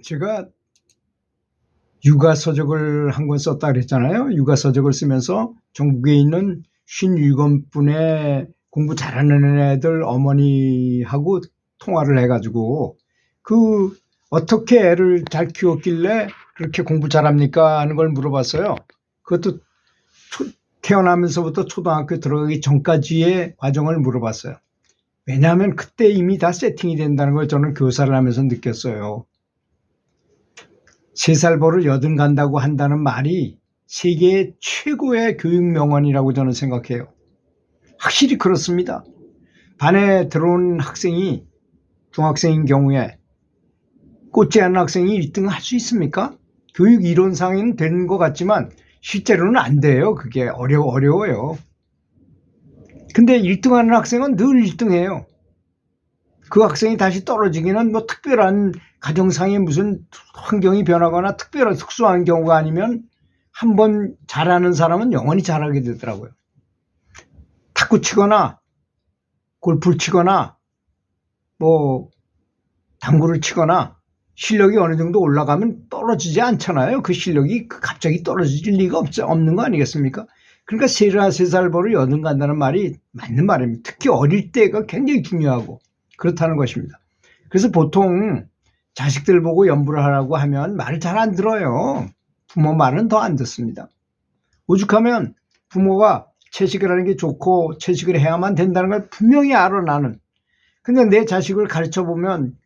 제가 육아서적을 한 권 썼다 그랬잖아요. 육아서적을 쓰면서 전국에 있는 57분의 공부 잘하는 애들 어머니하고 통화를 해가지고 어떻게 애를 잘 키웠길래 그렇게 공부 잘합니까 하는 걸 물어봤어요. 그것도 태어나면서부터 초등학교 들어가기 전까지의 과정을 물어봤어요. 왜냐하면 그때 이미 다 세팅이 된다는 걸 저는 교사를 하면서 느꼈어요. 3살 버릇 80 간다고 한다는 말이 세계 최고의 교육 명언이라고 저는 생각해요. 확실히 그렇습니다. 반에 들어온 학생이 중학생인 경우에 꽂지 않은 학생이 1등 할 수 있습니까? 교육 이론상에는 되는 것 같지만 실제로는 안 돼요. 그게 어려워요. 근데 1등 하는 학생은 늘 1등해요. 그 학생이 다시 떨어지기는 뭐 특별한 가정상의 무슨 환경이 변하거나 특별한 특수한 경우가 아니면 한번 잘하는 사람은 영원히 잘하게 되더라고요. 탁구 치거나 골프를 치거나 뭐 당구를 치거나 실력이 어느 정도 올라가면 떨어지지 않잖아요. 그 실력이 갑자기 떨어질 리가 없는 거 아니겠습니까? 그러니까 3살 버릇 80 간다는 말이 맞는 말입니다. 특히 어릴 때가 굉장히 중요하고 그렇다는 것입니다. 그래서 보통 자식들 보고 연부를 하라고 하면 말을 잘 안 들어요. 부모 말은 더 안 듣습니다. 오죽하면 부모가 채식을 하는 게 좋고 채식을 해야만 된다는 걸 분명히 알아 나는. 근데 내 자식을 가르쳐 보면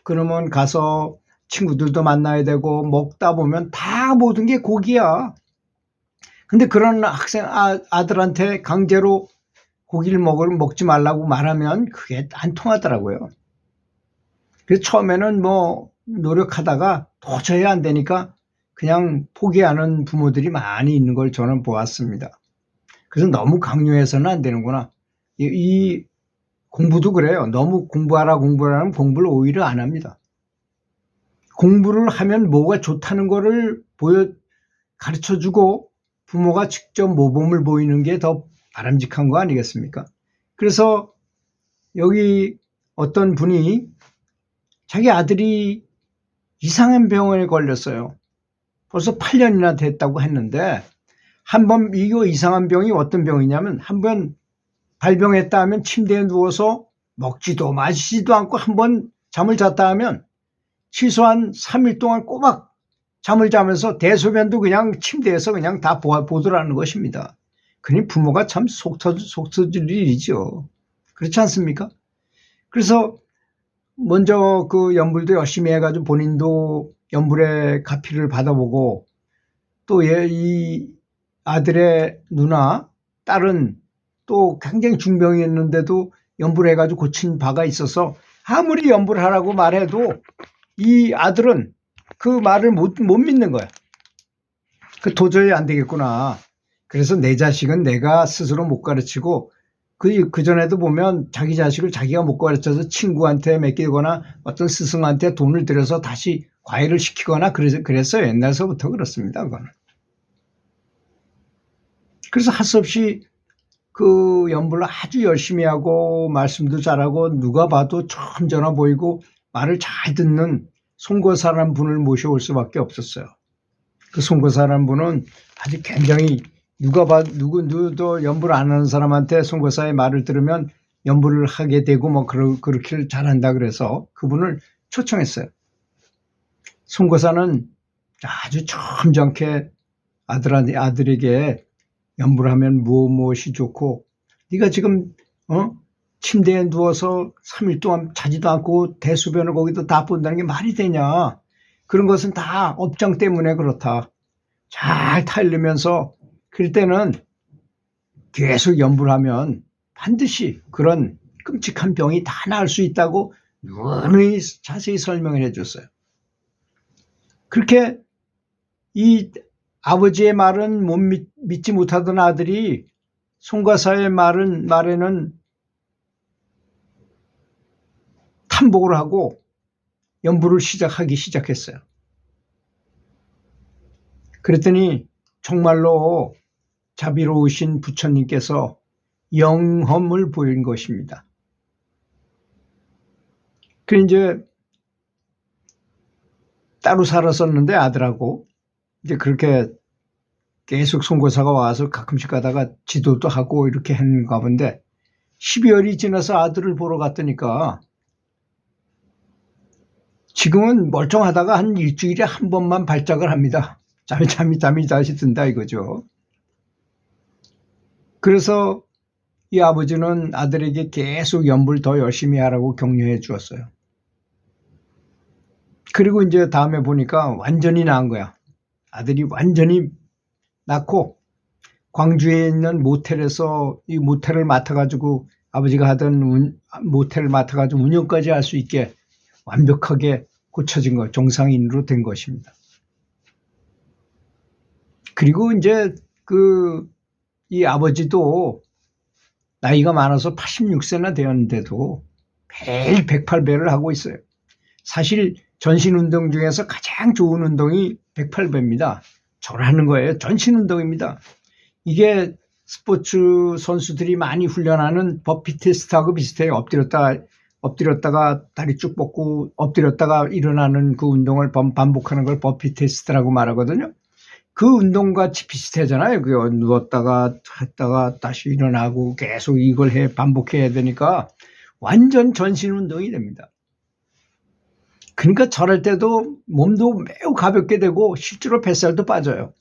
그러면 가서 친구들도 만나야 되고 먹다 보면 다 모든 게 고기야. 근데 그런 아들한테 강제로 고기를 먹지 말라고 말하면 그게 안 통하더라고요. 그래서 처음에는 뭐 노력하다가 도저히 안 되니까 그냥 포기하는 부모들이 많이 있는 걸 저는 보았습니다. 그래서 너무 강요해서는 안 되는구나. 이 공부도 그래요. 너무 공부하라면 공부를 오히려 안 합니다. 공부를 하면 뭐가 좋다는 거를 가르쳐주고 부모가 직접 모범을 보이는 게 더 바람직한 거 아니겠습니까? 그래서 여기 어떤 분이 자기 아들이 이상한 병에 걸렸어요. 벌써 8년이나 됐다고 했는데 한번 이거 이상한 병이 어떤 병이냐면 한번 발병했다 하면 침대에 누워서 먹지도 마시지도 않고 한번 잠을 잤다 하면 최소한 3일 동안 꼬박 잠을 자면서 대소변도 그냥 침대에서 그냥 다 보더라는 것입니다. 그러니 부모가 참 속 터질 일이죠. 그렇지 않습니까? 그래서 먼저 그 연불도 열심히 해가지고 본인도 연불의 가피를 받아보고 또 이 아들의 누나, 딸은 또 굉장히 중병이었는데도 연불해가지고 고친 바가 있어서 아무리 연불하라고 말해도 이 아들은 그 말을 못 믿는 거야. 도저히 안 되겠구나. 그래서 내 자식은 내가 스스로 못 가르치고 그 전에도 보면 자기 자식을 자기가 못 가르쳐서 친구한테 맡기거나 어떤 스승한테 돈을 들여서 다시 과외를 시키거나 그랬어요. 옛날서부터 그렇습니다. 그거는. 그래서 할 수 없이 그 연불을 아주 열심히 하고 말씀도 잘하고 누가 봐도 점잖아 보이고 말을 잘 듣는 송거사라는 분을 모셔올 수밖에 없었어요. 그 송거사라는 분은 아주 굉장히 누구도 연불 안 하는 사람한테 송거사의 말을 들으면 연불을 하게 되고 뭐 그렇게 잘한다 그래서 그분을 초청했어요. 송거사는 아주 점잖게 아들에게 연불하면 무엇이 좋고 네가 지금 침대에 누워서 3일 동안 자지도 않고 대소변을 거기도 다 본다는 게 말이 되냐. 그런 것은 다 업장 때문에 그렇다. 잘 타일르면서 그럴 때는 계속 연불하면 반드시 그런 끔찍한 병이 다 나을 수 있다고 누누이 자세히 설명을 해줬어요. 그렇게 이 아버지의 말은 못 믿지 못하던 아들이 송가사의 말에는 탐복을 하고 연불을 하기 시작했어요. 그랬더니 정말로 자비로우신 부처님께서 영험을 보인 것입니다. 그 이제 따로 살았었는데 아들하고 이제 그렇게 계속 선교사가 와서 가끔씩 가다가 지도도 하고 이렇게 했는가 본데 12월이 지나서 아들을 보러 갔더니까 지금은 멀쩡하다가 한 일주일에 한 번만 발작을 합니다. 잠이 다시 든다 이거죠. 그래서 이 아버지는 아들에게 계속 연불 더 열심히 하라고 격려해 주었어요. 그리고 이제 다음에 보니까 완전히 나은 거야. 아들이 완전히 낳고 광주에 있는 모텔에서 이 모텔을 맡아가지고 아버지가 하던 모텔을 맡아가지고 운영까지 할 수 있게 완벽하게 고쳐진 거, 정상인으로 된 것입니다. 그리고 이제 이 아버지도 나이가 많아서 86세나 되었는데도 매일 108배를 하고 있어요. 사실 전신운동 중에서 가장 좋은 운동이 108배입니다. 저라는 거예요. 전신운동입니다. 이게 스포츠 선수들이 많이 훈련하는 버피 테스트하고 비슷해요. 엎드렸다가 다리 쭉 뻗고 엎드렸다가 일어나는 그 운동을 반복하는 걸 버피 테스트라고 말하거든요. 그 운동같이 비슷하잖아요. 누웠다가 했다가 다시 일어나고 계속 이걸 반복해야 되니까 완전 전신 운동이 됩니다. 그러니까 저럴 때도 몸도 매우 가볍게 되고 실제로 뱃살도 빠져요.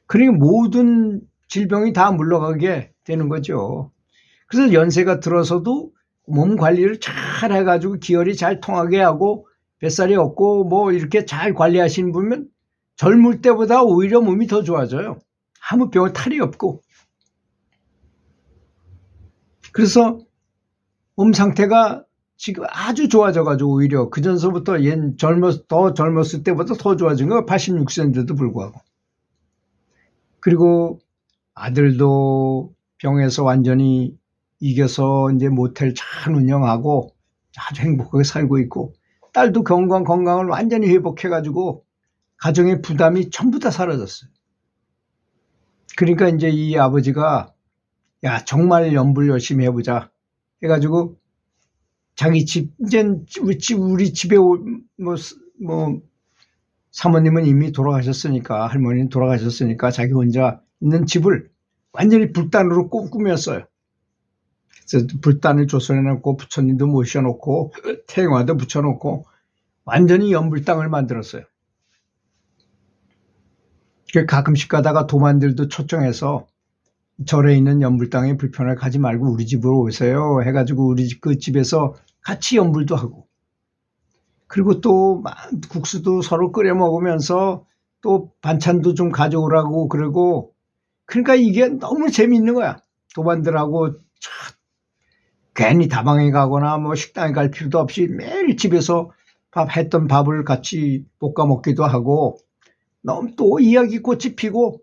그러니까 모든 질병이 다 물러가게 되는 거죠. 그래서 연세가 들어서도 몸 관리를 잘 해가지고 기혈이 잘 통하게 하고 뱃살이 없고 뭐 이렇게 잘 관리하시는 분은 젊을 때보다 오히려 몸이 더 좋아져요. 아무 병 탈이 없고. 그래서 몸 상태가 지금 아주 좋아져가지고 오히려 그 전서부터 더 젊었을 때보다 더 좋아진 거 86세인데도 불구하고. 그리고 아들도 병에서 완전히 이겨서 이제 모텔 잘 운영하고 아주 행복하게 살고 있고 딸도 건강을 완전히 회복해가지고 가정의 부담이 전부 다 사라졌어요. 그러니까 이제 이 아버지가 야 정말 연불 열심히 해보자 해가지고 자기 집 이제 우리 집에 사모님은 이미 돌아가셨으니까 할머니는 돌아가셨으니까 자기 혼자 있는 집을 완전히 불단으로 꾸몄어요. 그래서 불단을 조성해놓고 부처님도 모셔놓고 태영화도 붙여놓고 완전히 연불당을 만들었어요. 가끔씩 가다가 도만들도 초청해서 절에 있는 연불당에 불편을 가지 말고 우리 집으로 오세요 해가지고 우리 그 집에서 같이 연불도 하고 그리고 또 국수도 서로 끓여 먹으면서 또 반찬도 좀 가져오라고 그러고 그러니까 이게 너무 재미있는 거야. 도반들하고 괜히 다방에 가거나 뭐 식당에 갈 필요도 없이 매일 집에서 했던 밥을 같이 볶아 먹기도 하고 너무 또 이야기꽃이 피고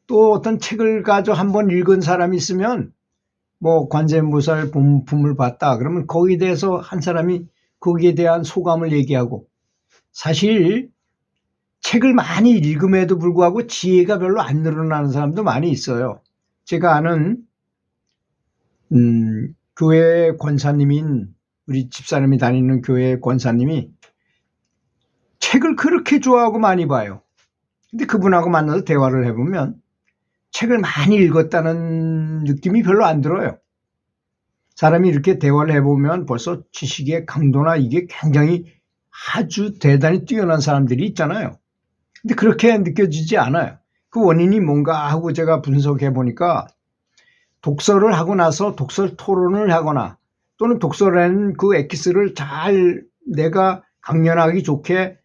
또 어떤 책을 가지고 한번 읽은 사람이 있으면 뭐 관세음보살 본품을 봤다 그러면 거기에 대해서 한 사람이 거기에 대한 소감을 얘기하고 사실 책을 많이 읽음에도 불구하고 지혜가 별로 안 늘어나는 사람도 많이 있어요. 제가 아는 교회 권사님인 우리 집사람이 다니는 교회 권사님이 책을 그렇게 좋아하고 많이 봐요. 근데 그분하고 만나서 대화를 해보면 책을 많이 읽었다는 느낌이 별로 안 들어요. 사람이 이렇게 대화를 해보면 벌써 지식의 강도나 이게 굉장히 아주 대단히 뛰어난 사람들이 있잖아요. 근데 그렇게 느껴지지 않아요. 그 원인이 뭔가 하고 제가 분석해 보니까 독서를 하고 나서 독서 토론을 하거나 또는 독서라는 그 엑기스를 잘 내가 강연하기 좋게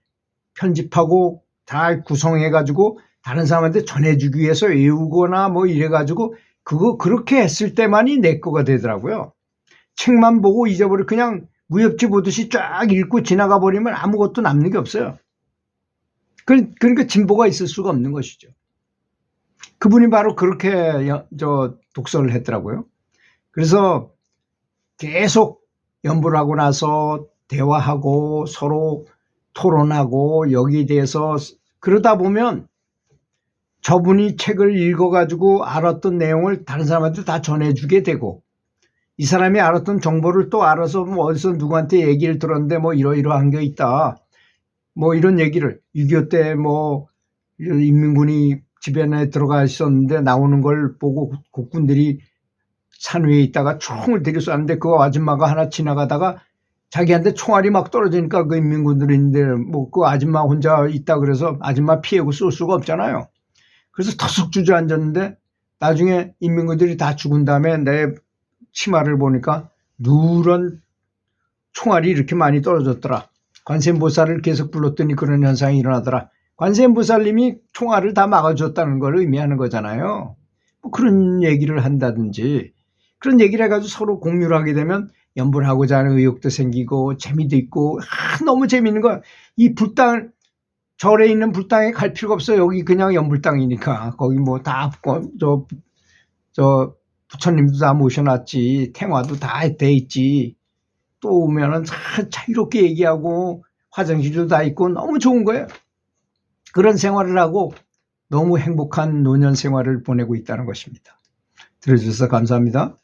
편집하고 잘 구성해가지고 다른 사람한테 전해주기 위해서 외우거나 뭐 이래가지고 그렇게 했을 때만이 내 거가 되더라고요. 책만 보고 잊어버리고 그냥 무협지 보듯이 쫙 읽고 지나가 버리면 아무것도 남는 게 없어요. 그러니까 진보가 있을 수가 없는 것이죠. 그분이 바로 그렇게 독서를 했더라고요. 그래서 계속 연불 하고 나서 대화하고 서로 토론하고 여기에 대해서 그러다 보면 저분이 책을 읽어가지고 알았던 내용을 다른 사람한테 다 전해주게 되고 이 사람이 알았던 정보를 또 알아서 뭐 어디서 누구한테 얘기를 들었는데 뭐 이러이러한 게 있다. 뭐 이런 얘기를 6.25 때 뭐 인민군이 집에 들어가 있었는데 나오는 걸 보고 국군들이 산 위에 있다가 총을 들이쏘는데 그 아줌마가 하나 지나가다가 자기한테 총알이 막 떨어지니까 그 인민군들인데 뭐 그 아줌마 혼자 있다 그래서 아줌마 피하고 쏠 수가 없잖아요. 그래서 터썩 주저앉았는데 나중에 인민군들이 다 죽은 다음에 내 치마를 보니까 누런 총알이 이렇게 많이 떨어졌더라. 관세음보살을 계속 불렀더니 그런 현상이 일어나더라. 관세음보살님이 총알을 다 막아줬다는 걸 의미하는 거잖아요. 뭐 그런 얘기를 한다든지 그런 얘기를 해가지고 서로 공유를 하게 되면 연불하고자 하는 의욕도 생기고 재미도 있고 너무 재미있는 거야. 이 불당 절에 있는 불당에 갈 필요가 없어. 여기 그냥 연불당이니까 거기 뭐 다 저 부처님도 다 모셔놨지. 탱화도 다 돼 있지. 또 오면은 자유롭게 얘기하고 화장실도 다 있고 너무 좋은 거예요. 그런 생활을 하고 너무 행복한 노년 생활을 보내고 있다는 것입니다. 들어주셔서 감사합니다.